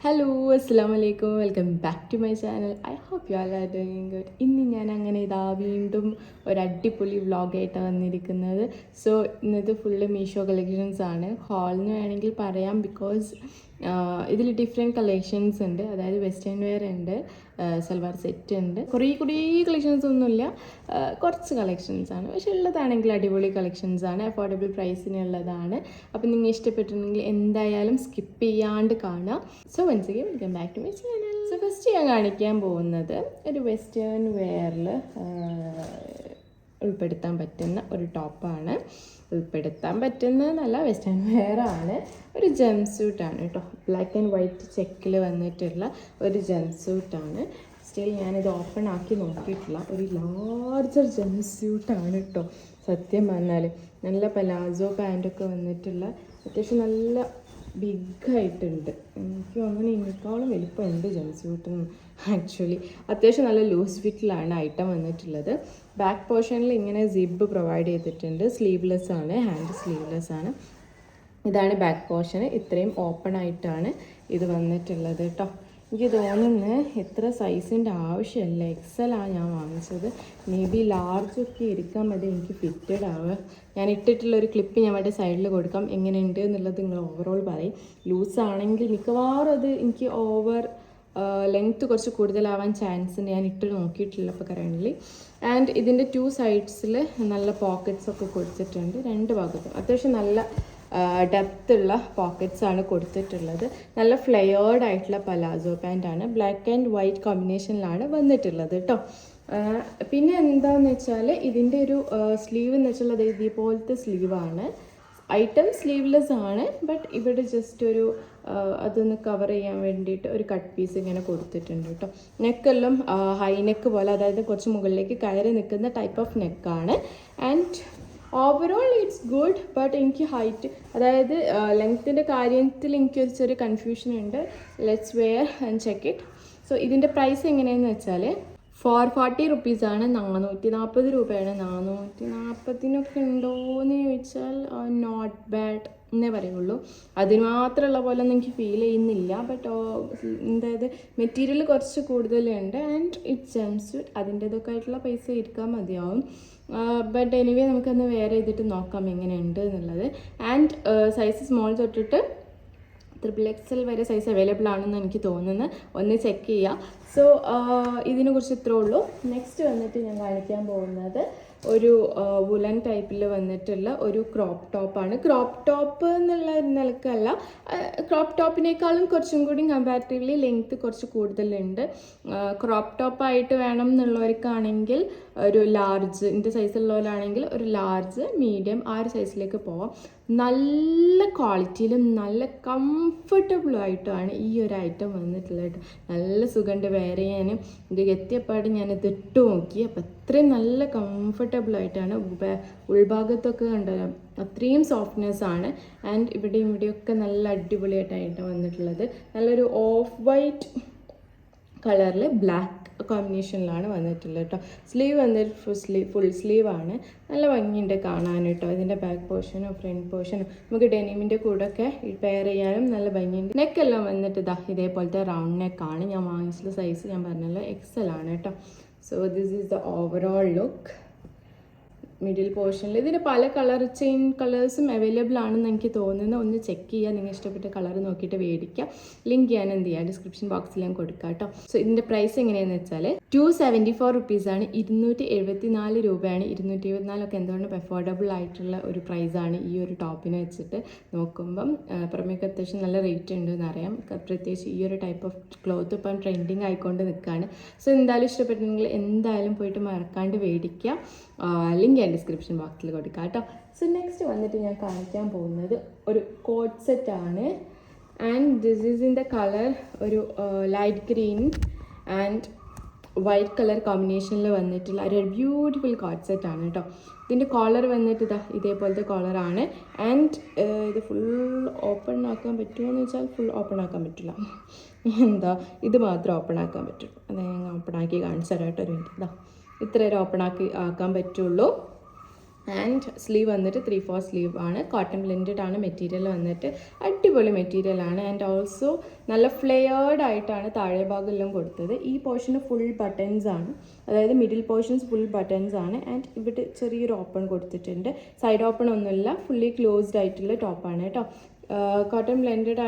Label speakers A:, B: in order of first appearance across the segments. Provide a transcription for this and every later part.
A: Hello അസ്സലാമലൈക്കും, welcome back to my channel. I hope you are doing good. ഇന്ന് ഞാൻ അങ്ങനെ വീണ്ടും ഒരു അടിപൊളി വ്ളോഗായിട്ടാണ് വന്നിരിക്കുന്നത്. സോ ഇന്നത്തെ ഫുള്ള് മീഷോ കളക്ഷൻസ് ആണ്. ഹാളിന് വേണമെങ്കിൽ പറയാം, ബിക്കോസ് ഇതിൽ ഡിഫറെൻറ്റ് കളക്ഷൻസ് ഉണ്ട്. അതായത് വെസ്റ്റേൺ വെയർ ഉണ്ട്, സൽവാർ സെറ്റ് ഉണ്ട്, കുറേ കളക്ഷൻസ് ഒന്നുമില്ല, കുറച്ച് കളക്ഷൻസ് ആണ്. പക്ഷെ ഉള്ളതാണെങ്കിൽ അടിപൊളി കളക്ഷൻസ് ആണ്, അഫോർഡബിൾ പ്രൈസിനുള്ളതാണ്. അപ്പം നിങ്ങൾ ഇഷ്ടപ്പെട്ടിട്ടുണ്ടെങ്കിൽ എന്തായാലും സ്കിപ്പ് ചെയ്യാണ്ട് കാണുക. So once again welcome back to my channel. So first ഞാൻ കാണിക്കാൻ പോകുന്നത് ഒരു വെസ്റ്റേൺ വെയറിൽ ഉൾപ്പെടുത്താൻ പറ്റുന്ന ഒരു ടോപ്പാണ്. ഉൾപ്പെടുത്താൻ പറ്റുന്നതെന്നല്ല, വെസ്റ്റേൺ വെയർ ആണ്. ഒരു ജംപ് സ്യൂട്ടാണ് കേട്ടോ. ബ്ലാക്ക് ആൻഡ് വൈറ്റ് ചെക്കിൽ വന്നിട്ടുള്ള ഒരു ജംപ് സ്യൂട്ടാണ്. സ്റ്റിൽ ഞാനിത് ഓപ്പൺ ആക്കി നോക്കിയിട്ടില്ല. ഒരു ലാർജർ ജംപ് സ്യൂട്ടാണ് കേട്ടോ. സത്യം പറഞ്ഞാൽ നല്ല പലാസോ പാൻറ്റൊക്കെ വന്നിട്ടുള്ള അത്യാവശ്യം നല്ല ബിഗായിട്ടുണ്ട്. എനിക്ക് അങ്ങനെ ഇതിനേക്കാളും വലിപ്പമുണ്ട് ജംപ് സ്യൂട്ടിന്. ആക്ച്വലി അത്യാവശ്യം നല്ല ലൂസ് ഫിറ്റിലാണ് ഐറ്റം വന്നിട്ടുള്ളത്. ബാക്ക് പോർഷനിൽ ഇങ്ങനെ സിബ് പ്രൊവൈഡ് ചെയ്തിട്ടുണ്ട്. സ്ലീവ്ലെസ് ആണ്, ഹാൻഡ് സ്ലീവ്ലെസ് ആണ്. ഇതാണ് ബാക്ക് പോർഷൻ. ഇത്രയും ഓപ്പൺ ആയിട്ടാണ് ഇത് വന്നിട്ടുള്ളത് കേട്ടോ. എനിക്ക് തോന്നുന്നു എത്ര സൈസിൻ്റെ ആവശ്യമില്ല, എക്സലാണ് ഞാൻ വാങ്ങിച്ചത്. മേ ബി ലാർജൊക്കെ ഇരിക്കാൻ മതി എനിക്ക് ഫിറ്റഡ് ആവുക. ഞാൻ ഇട്ടിട്ടുള്ളൊരു ക്ലിപ്പ് ഞാൻ അവിടെ സൈഡിൽ കൊടുക്കാം, എങ്ങനെയുണ്ട് എന്നുള്ളത് നിങ്ങൾ ഓവറോൾ പറയും. ലൂസാണെങ്കിൽ മിക്കവാറും അത് എനിക്ക് ഓവർ ലെങ്ത്ത് കുറച്ച് കൂടുതലാവാൻ ചാൻസ് ഉണ്ട്. ഞാൻ ഇട്ട് നോക്കിയിട്ടില്ല ഇപ്പോൾ കറൻ്റ്ലി. ആൻഡ് ഇതിൻ്റെ 2 സൈഡ്സിൽ നല്ല പോക്കറ്റ്സ് ഒക്കെ കൊടുത്തിട്ടുണ്ട്. 2 ഭാഗത്തും അത്യാവശ്യം നല്ല ഡെപ്ത്തുള്ള പോക്കറ്റ്സ് ആണ് കൊടുത്തിട്ടുള്ളത്. നല്ല ഫ്ലെയേർഡ് ആയിട്ടുള്ള പലാസോ പാൻറ്റാണ്. ബ്ലാക്ക് ആൻഡ് വൈറ്റ് കോമ്പിനേഷനിലാണ് വന്നിട്ടുള്ളത് കേട്ടോ. പിന്നെ എന്താണെന്ന് വെച്ചാൽ ഇതിൻ്റെ ഒരു സ്ലീവ് എന്ന് വെച്ചാൽ ഇതേപോലത്തെ സ്ലീവാണ്. ഐറ്റം സ്ലീവ്ലെസ് ആണ്, ബട്ട് ഇവിടെ ജസ്റ്റ് ഒരു അതൊന്ന് കവർ ചെയ്യാൻ വേണ്ടിയിട്ട് ഒരു കട്ട് പീസ് ഇങ്ങനെ കൊടുത്തിട്ടുണ്ട് കേട്ടോ. നെക്കെല്ലാം ഹൈ നെക്ക് പോലെ, അതായത് കുറച്ച് മുകളിലേക്ക് കയറി നിൽക്കുന്ന ടൈപ്പ് ഓഫ് നെക്കാണ്. And overall it's good, but എനിക്ക് ഹൈറ്റ്, അതായത് ലെങ്ത്തിൻ്റെ കാര്യത്തിൽ എനിക്കൊരു ചെറിയ കൺഫ്യൂഷൻ ഉണ്ട്. Let's wear and check it. So ഇതിൻ്റെ പ്രൈസ് എങ്ങനെയാണെന്ന് വെച്ചാൽ 440 റുപ്പീസാണ്. 440 രൂപയാണ്. 440 ഉണ്ടോയെന്ന് ചോദിച്ചാൽ നോട്ട് ബാഡ് എന്നേ പറയുള്ളൂ. അതിന് മാത്രമുള്ള പോലെ ഒന്നും എനിക്ക് ഫീൽ ചെയ്യുന്നില്ല. ബട്ട് അതായത് മെറ്റീരിയൽ കുറച്ച് കൂടുതലുണ്ട്. ആൻഡ് ഇറ്റ്സ് ജംപ് സ്യൂട്ട്, അതിൻ്റെതൊക്കെ ആയിട്ടുള്ള പൈസ ഇരിക്കാൻ മതിയാവും. ബട്ട് എനിവേ നമുക്കൊന്ന് വെയർ ചെയ്തിട്ട് നോക്കാം എങ്ങനെയുണ്ട് എന്നുള്ളത്. ആൻഡ് സൈസ് സ്മോൾ തൊട്ടിട്ട് XXL വരെ സൈസ് അവൈലബിൾ ആണെന്ന് എനിക്ക് തോന്നുന്നത്. ഒന്ന് ചെക്ക് ചെയ്യുക. സോ ഇതിനെക്കുറിച്ച് ഇത്രേ ഉള്ളൂ. നെക്സ്റ്റ് വന്നിട്ട് ഞാൻ കാണിക്കാൻ പോകുന്നത് ഒരു വുലൻ ടൈപ്പിൽ വന്നിട്ടുള്ള ഒരു ക്രോപ്പ് ടോപ്പാണ്. ക്രോപ്പ് ടോപ്പ് എന്നുള്ള നിലക്കല്ല, ക്രോപ്പ് ടോപ്പിനേക്കാളും കുറച്ചും കൂടി കമ്പാരിറ്റീവ്ലി ലെങ്ത്ത് കുറച്ച് കൂടുതലുണ്ട്. ക്രോപ്പ് ടോപ്പായിട്ട് വേണം എന്നുള്ളവർക്കാണെങ്കിൽ ഒരു ലാർജ്, എൻ്റെ സൈസുള്ളവരാണെങ്കിൽ ഒരു ലാർജ്, മീഡിയം ആ ഒരു സൈസിലേക്ക് പോവാം. നല്ല ക്വാളിറ്റിയിലും നല്ല കംഫർട്ടബിളും ആയിട്ടാണ് ഈ ഒരു ഐറ്റം വന്നിട്ടുള്ളത്. നല്ല സുഖമുണ്ട് വെയർ ചെയ്യാനും. ഇത് എത്തിയപ്പാട് ഞാനിത് ഇട്ട് നോക്കി, അപ്പം അത്രയും നല്ല കംഫർട്ടബിൾ ആയിട്ടാണ്. ഉൾഭാഗത്തൊക്കെ കണ്ടല്ലോ അത്രയും സോഫ്റ്റ്നെസ് ആണ്. ആൻഡ് ഇവിടെയൊക്കെ നല്ല അടിപൊളിയായിട്ടാണ് വന്നിട്ടുള്ളത്. നല്ലൊരു ഓഫ് വൈറ്റ് കളറിൽ ബ്ലാക്ക് കോമ്പിനേഷനിലാണ് വന്നിട്ടുള്ളത് കേട്ടോ. സ്ലീവ് വന്നിട്ട് ഫുൾ സ്ലീവാണ്. നല്ല ഭംഗിയുണ്ട് കാണാൻ കേട്ടോ. ഇതിൻ്റെ ബാക്ക് പോർഷനോ ഫ്രണ്ട് പോർഷനോ നമുക്ക് ഡെനിമിൻ്റെ കൂടെയൊക്കെ പെയർ ചെയ്യാനും നല്ല ഭംഗിയുണ്ട്. നെക്കെല്ലാം വന്നിട്ട് ഇതേപോലത്തെ റൗണ്ട് നെക്കാണ്. ഞാൻ വാങ്ങിച്ചുള്ള സൈസ് ഞാൻ പറഞ്ഞല്ലോ XL ആണ് കേട്ടോ. So this is the overall look. Middle പോർഷനിൽ ഇതിന് പല കളേഴ്സും അവൈലബിൾ ആണെന്ന് എനിക്ക് തോന്നുന്നത്. ഒന്ന് ചെക്ക് ചെയ്യുക, നിങ്ങൾ ഇഷ്ടപ്പെട്ട കളർ നോക്കിയിട്ട് മേടിക്കുക. ലിങ്ക് ഞാൻ എന്ത് ചെയ്യുക ഡിസ്ക്രിപ്ഷൻ ബോക്സിൽ ഞാൻ കൊടുക്കാം കേട്ടോ. സോ ഇതിൻ്റെ പ്രൈസ് എങ്ങനെയാണെന്ന് വെച്ചാൽ 274 റുപ്പീസാണ്. 274 രൂപയാണ്. 274 എന്തുകൊണ്ടും അഫോർഡബിൾ ആയിട്ടുള്ള ഒരു പ്രൈസാണ് ഈ ഒരു ടോപ്പിനെ വെച്ചിട്ട് നോക്കുമ്പം. പുറമേക്ക് അത്യാവശ്യം നല്ല റേറ്റ് ഉണ്ടെന്ന് അറിയാം. പ്രത്യേകിച്ച് ഈ ഒരു ടൈപ്പ് ഓഫ് ക്ലോത്ത് ഇപ്പം ട്രെൻഡിങ് ആയിക്കൊണ്ട് നിൽക്കുകയാണ്. സോ എന്തായാലും ഇഷ്ടപ്പെട്ടെങ്കിൽ എന്തായാലും പോയിട്ട് മറക്കാണ്ട് മേടിക്കുക. ലിങ്ക് ഞാൻ ഡിസ്ക്രിപ്ഷൻ ബോക്സിൽ കൊടുക്കാം കേട്ടോ. സോ നെക്സ്റ്റ് വന്നിട്ട് ഞാൻ കാണിക്കാൻ പോകുന്നത് ഒരു കോട്ട് സെറ്റാണ്. And this is in the colour ഒരു light green and white colour കോമ്പിനേഷനിൽ വന്നിട്ടുള്ള ഒരു ബ്യൂട്ടിഫുൾ കോട്ട് സെറ്റാണ് കേട്ടോ. ഇതിൻ്റെ കോളർ വന്നിട്ട് ഇതേപോലത്തെ കോളറാണ്. ആൻഡ് ഇത് ഫുൾ ഓപ്പൺ ആക്കാൻ പറ്റുമോ എന്ന് വെച്ചാൽ ഫുൾ ഓപ്പൺ ആക്കാൻ പറ്റില്ല. ഇത് മാത്രം ഓപ്പൺ ആക്കാൻ പറ്റുള്ളൂ. അത് ഞാൻ ഓപ്പൺ ആക്കി കാണിച്ചു തരാം കേട്ടോ. ഒരു മിനിറ്റ്. ഇത്രയേറെ ഓപ്പൺ ആക്കാൻ പറ്റുള്ളൂ. ആൻഡ് സ്ലീവ് വന്നിട്ട് 3/4 സ്ലീവ് ആണ്. കോട്ടൺ ബ്ലെൻഡഡ് ആണ് മെറ്റീരിയൽ വന്നിട്ട്. അടിപൊളി മെറ്റീരിയലാണ്. ആൻഡ് ഓൾസോ നല്ല ഫ്ലെയേർഡ് ആയിട്ടാണ് താഴെ ഭാഗമെല്ലാം കൊടുത്തത്. ഈ പോർഷന് ഫുൾ ബട്ടൺസ് ആണ്, അതായത് മിഡിൽ പോർഷൻസ് ഫുൾ ബട്ടൺസ് ആണ്. ആൻഡ് ഇവിടെ ചെറിയൊരു ഓപ്പൺ കൊടുത്തിട്ടുണ്ട്. സൈഡ് ഓപ്പൺ ഒന്നുമില്ല, ഫുള്ളി ക്ലോസ്ഡ് ആയിട്ടുള്ള ടോപ്പാണ് കേട്ടോ. കോട്ടൺ ബ്ലെൻഡഡ്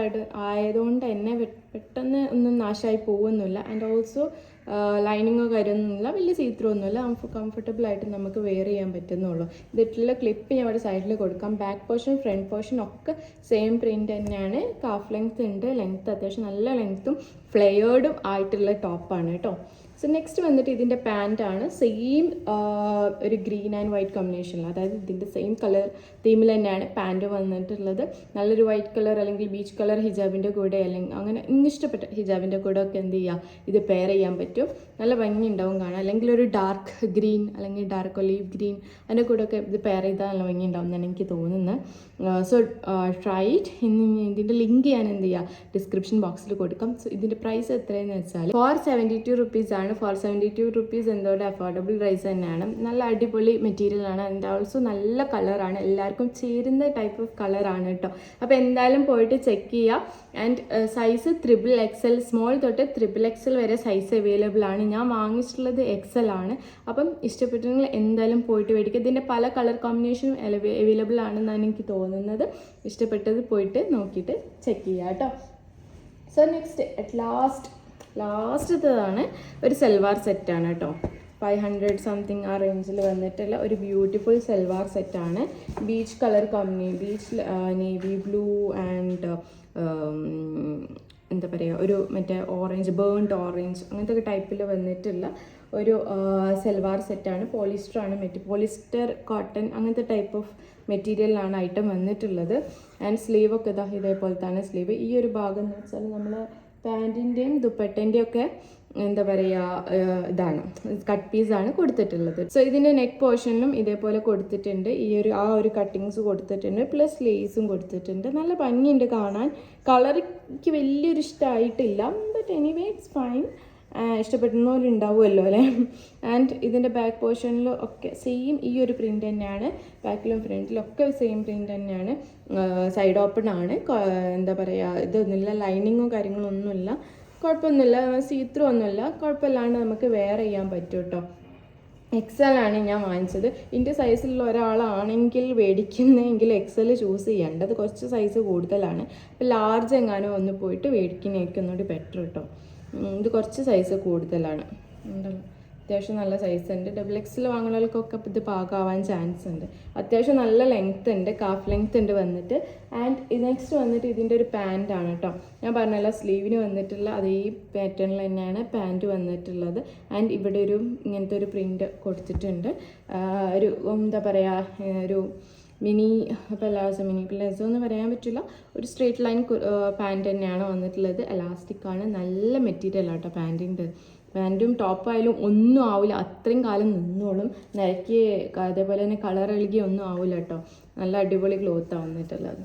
A: ആയതുകൊണ്ട് തന്നെ പെട്ടെന്ന് ഒന്നും നാശമായി പോകുന്നില്ല. ആൻഡ് ഓൾസോ ലൈനിങ്ങോ കാര്യമൊന്നുമില്ല, വലിയ സീത്രോ ഒന്നുമില്ല. കംഫർട്ടബിൾ ആയിട്ട് നമുക്ക് വെയർ ചെയ്യാൻ പറ്റുന്നുള്ളൂ. ഇതിട്ടുള്ള ക്ലിപ്പ് ഞാൻ ഇവിടെ സൈഡിൽ കൊടുക്കാം. ബാക്ക് പോർഷൻ ഫ്രണ്ട് പോർഷൻ ഒക്കെ സെയിം പ്രിൻറ്റ് തന്നെയാണ്. കാഫ് ലെങ്ത് ഉണ്ട്, ലെങ്ത്ത് അത്യാവശ്യം നല്ല ലെങ്ത്തും ഫ്ലെയേർഡും ആയിട്ടുള്ള ടോപ്പാണ് കേട്ടോ. സോ നെക്സ്റ്റ് വന്നിട്ട് ഇതിൻ്റെ പാൻറ്റാണ്. സെയിം ഒരു ഗ്രീൻ ആൻഡ് വൈറ്റ് കോമ്പിനേഷനിൽ, അതായത് ഇതിൻ്റെ സെയിം കളർ തീമിൽ തന്നെയാണ് പാൻറ്റ് വന്നിട്ടുള്ളത്. നല്ലൊരു വൈറ്റ് കളർ അല്ലെങ്കിൽ ബീച്ച് കളർ ഹിജാബിൻ്റെ കൂടെ അല്ലെങ്കിൽ അങ്ങനെ ഇഷ്ടപ്പെട്ട ഹിജാബിൻ്റെ കൂടെ ഒക്കെ എന്ത് ചെയ്യുക, ഇത് പെയർ ചെയ്യാൻ പറ്റും. നല്ല ഭംഗി ഉണ്ടാവും കാണാം. അല്ലെങ്കിൽ ഒരു ഡാർക്ക് ഗ്രീൻ അല്ലെങ്കിൽ ഡാർക്ക് ഒലീവ് ഗ്രീൻ അതിൻ്റെ കൂടെ ഒക്കെ ഇത് പെയർ ചെയ്താൽ നല്ല ഭംഗി ഉണ്ടാവും എന്നാണ് എനിക്ക് തോന്നുന്നത്. So try it. ഇതിൻ്റെ ലിങ്ക് ഞാൻ എന്ത് ചെയ്യുക ഡിസ്ക്രിപ്ഷൻ ബോക്സിൽ കൊടുക്കാം. സോ ഇതിൻ്റെ പ്രൈസ് എത്രയെന്ന് വെച്ചാൽ 472 rupees ആണ്. 472 rupees എന്തോടെ അഫോർഡബിൾ പ്രൈസ് തന്നെയാണ്. നല്ല അടിപൊളി മെറ്റീരിയലാണ്. ആൻഡ് ഓൾസോ നല്ല കളറാണ്, എല്ലാവർക്കും ചേരുന്ന ടൈപ്പ് ഓഫ് കളറാണ് കേട്ടോ. അപ്പോൾ എന്തായാലും പോയിട്ട് ചെക്ക് ചെയ്യുക. ആൻഡ് സൈസ് XXL സ്മോൾ തൊട്ട് XXL വരെ സൈസ് അവൈലബിൾ ആണ്. ഞാൻ വാങ്ങിച്ചിട്ടുള്ളത് XL ആണ്. അപ്പം ഇഷ്ടപ്പെട്ടെങ്കിൽ എന്തായാലും പോയിട്ട് മേടിക്കുക. ഇതിൻ്റെ പല കളർ കോമ്പിനേഷനും അവൈലബിൾ ആണെന്നാണ് എനിക്ക് തോന്നുന്നത്. ഇഷ്ടപ്പെട്ടത് പോയിട്ട് നോക്കിയിട്ട് ചെക്ക് ചെയ്യുക കേട്ടോ. സോ നെക്സ്റ്റ് ലാസ്റ്റത്തേതാണ് ഒരു സൽവാർ സെറ്റാണ് കേട്ടോ. 500 സംതിങ് ആ റേഞ്ചിൽ വന്നിട്ടുള്ള ഒരു ബ്യൂട്ടിഫുൾ സൽവാർ സെറ്റാണ്. Beach colour beach navy blue and എന്താ പറയുക, ഒരു മറ്റേ ഓറഞ്ച് ബേൺഡ് ഓറഞ്ച് അങ്ങനത്തെ ടൈപ്പിൽ വന്നിട്ടുള്ള ഒരു സൽവാർ സെറ്റാണ്. പോളിസ്റ്റർ കോട്ടൺ അങ്ങനത്തെ ടൈപ്പ് ഓഫ് മെറ്റീരിയലാണ് ഐറ്റം വന്നിട്ടുള്ളത്. ആൻഡ് സ്ലീവൊക്കെ ഇതേപോലത്താണ് സ്ലീവ്. ഈ ഒരു ഭാഗം എന്ന് വെച്ചാൽ നമ്മൾ പാൻറ്റിൻ്റെയും ദുപ്പട്ടേൻ്റെയും ഒക്കെ എന്താ പറയുക ഇതാണ് കട്ട് പീസാണ് കൊടുത്തിട്ടുള്ളത്. സോ ഇതിൻ്റെ നെക്ക് പോർഷനിലും ഇതേപോലെ കൊടുത്തിട്ടുണ്ട്. ആ ഒരു കട്ടിങ്സ് കൊടുത്തിട്ടുണ്ട്, പ്ലസ് ലേസും കൊടുത്തിട്ടുണ്ട്. നല്ല ഭംഗിയുണ്ട് കാണാൻ. കളർക്ക് വലിയൊരു ഇഷ്ടമായിട്ടില്ല, ബട്ട് എനിവേ ഇറ്റ്സ് ഫൈൻ. ഇഷ്ടപ്പെടുന്നവരുണ്ടാവുമല്ലോ അല്ലേ. ആൻഡ് ഇതിൻ്റെ ബാക്ക് പോർഷനിൽ ഒക്കെ സെയിം ഈ ഒരു പ്രിൻ്റ് തന്നെയാണ്. ബാക്കിലും ഫ്രണ്ടിലും ഒക്കെ സെയിം പ്രിൻ്റ് തന്നെയാണ്. സൈഡ് ഓപ്പൺ ആണ്. എന്താ പറയുക, ഇതൊന്നുമില്ല, ലൈനിങ്ങോ കാര്യങ്ങളോ ഒന്നുമില്ല. കുഴപ്പമൊന്നുമില്ല, സീത്രൂ ഒന്നുമില്ല. കുഴപ്പമില്ലാണ്ട് നമുക്ക് വെയർ ചെയ്യാൻ പറ്റും കേട്ടോ. XL ആണ് ഞാൻ വാങ്ങിച്ചത്. ഇതിൻ്റെ സൈസിലുള്ള ഒരാളാണെങ്കിൽ മേടിക്കുന്നതെങ്കിൽ XL ചൂസ് ചെയ്യേണ്ടത്. കുറച്ച് സൈസ് കൂടുതലാണ്. അപ്പോൾ ലാർജ് എങ്ങാനോ ഒന്ന് പോയിട്ട് മേടിക്കുന്നതായിരിക്കും ഒന്നുകൂടി ബെറ്റർ കേട്ടോ. ഇത് കുറച്ച് സൈസ് കൂടുതലാണ്. ഉണ്ടല്ലോ, അത്യാവശ്യം നല്ല സൈസ് ഉണ്ട്. XXL വാങ്ങുന്നവർക്കൊക്കെ ഇത് പാകമാവാൻ ചാൻസ് ഉണ്ട്. അത്യാവശ്യം നല്ല ലെങ്ത് ഉണ്ട്, കാഫ് ലെങ്ത് ഉണ്ട് വന്നിട്ട്. ആൻഡ് നെക്സ്റ്റ് വന്നിട്ട് ഇതിൻ്റെ ഒരു പാൻറ്റാണ് കേട്ടോ. ഞാൻ പറഞ്ഞല്ലോ സ്ലീവിന് വന്നിട്ടുള്ള അതേ പാറ്റേണിൽ തന്നെയാണ് പാൻറ്റ് വന്നിട്ടുള്ളത്. ആൻഡ് ഇവിടെ ഒരു ഇങ്ങനത്തെ ഒരു പ്രിൻ്റ് കൊടുത്തിട്ടുണ്ട്. ഒരു എന്താ പറയുക, ഒരു മിനി പ്ലാസോ എന്ന് പറയാൻ പറ്റില്ല, ഒരു സ്ട്രേറ്റ് ലൈൻ പാൻറ്റ് തന്നെയാണ് വന്നിട്ടുള്ളത്. എലാസ്റ്റിക്കാണ്, നല്ല മെറ്റീരിയൽ ആട്ടോ പാൻറ്റും ടോപ്പായാലും ഒന്നും ആവില്ല, അത്രയും കാലം നിന്നോളും. നിരക്കി അതേപോലെ തന്നെ കളർ ഇളകി ഒന്നും ആവില്ല കേട്ടോ. നല്ല അടിപൊളി ക്ലോത്താണ് വന്നിട്ടുള്ളത്.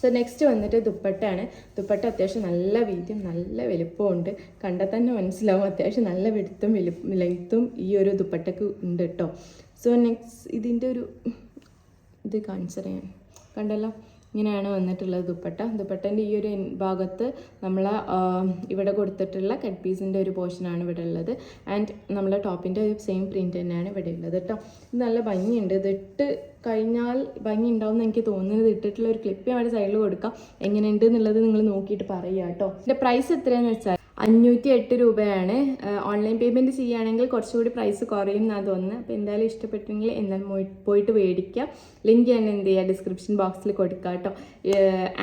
A: സോ നെക്സ്റ്റ് വന്നിട്ട് ദുപ്പട്ടയാണ്. ദുപ്പട്ട അത്യാവശ്യം നല്ല വീതിയും നല്ല വലുപ്പവും ഉണ്ട്. കണ്ടാൽ തന്നെ മനസ്സിലാവും അത്യാവശ്യം നല്ല വെടുത്തും ലെങ്ത്തും ഈ ഒരു ദുപ്പട്ടക്ക് ഉണ്ട് കേട്ടോ. സോ നെക്സ്റ്റ് ഇതിൻ്റെ ഒരു ഇത് കാണിച്ചറിയാം, കണ്ടല്ലോ, ഇങ്ങനെയാണ് വന്നിട്ടുള്ളത് ദുപ്പട്ടേൻ്റെ ഈ ഒരു ഭാഗത്ത് നമ്മൾ ഇവിടെ കൊടുത്തിട്ടുള്ള കട്ട് പീസിൻ്റെ ഒരു പോർഷനാണ് ഇവിടെ ഉള്ളത്. ആൻഡ് നമ്മളെ ടോപ്പിൻ്റെ ഒരു സെയിം പ്രിൻറ്റ് തന്നെയാണ് ഇവിടെ ഉള്ളത് കേട്ടോ. ഇത് നല്ല ഭംഗിയുണ്ട്. ഇതിട്ട് കഴിഞ്ഞാൽ ഭംഗി ഉണ്ടാവും എന്ന് എനിക്ക് തോന്നുന്നത്. ഇട്ടിട്ടുള്ള ഒരു ക്ലിപ്പ് അവിടെ സൈഡിൽ കൊടുക്കാം. എങ്ങനെയുണ്ട് എന്നുള്ളത് നിങ്ങൾ നോക്കിയിട്ട് പറയുക കേട്ടോ. ഇതിൻ്റെ പ്രൈസ് എത്രയാണെന്ന് വെച്ചാൽ 508 രൂപയാണ്. ഓൺലൈൻ പേയ്മെൻറ്റ് ചെയ്യുകയാണെങ്കിൽ കുറച്ചുകൂടി പ്രൈസ് കുറയും എന്നാണ് തോന്നുന്നത്. അപ്പോൾ എന്തായാലും ഇഷ്ടപ്പെട്ടെങ്കിൽ എന്തായാലും പോയിട്ട് മേടിക്കുക. ലിങ്ക് ഞാൻ എന്ത് ചെയ്യുക ഡിസ്ക്രിപ്ഷൻ ബോക്സിൽ കൊടുക്കുക കേട്ടോ.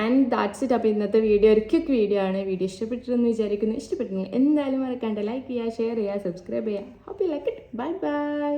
A: And that's it. അപ്പോൾ ഇന്നത്തെ വീഡിയോ ഒരു ക്വിക്ക് വീഡിയോ ആണ്. വീഡിയോ ഇഷ്ടപ്പെട്ടിട്ടെന്ന് വിചാരിക്കുന്നു. ഇഷ്ടപ്പെട്ടെങ്കിൽ എന്തായാലും മറക്കാണ്ട് ലൈക്ക് ചെയ്യുക, ഷെയർ ചെയ്യുക, സബ്സ്ക്രൈബ് ചെയ്യുക. Hope you like it. Bye by.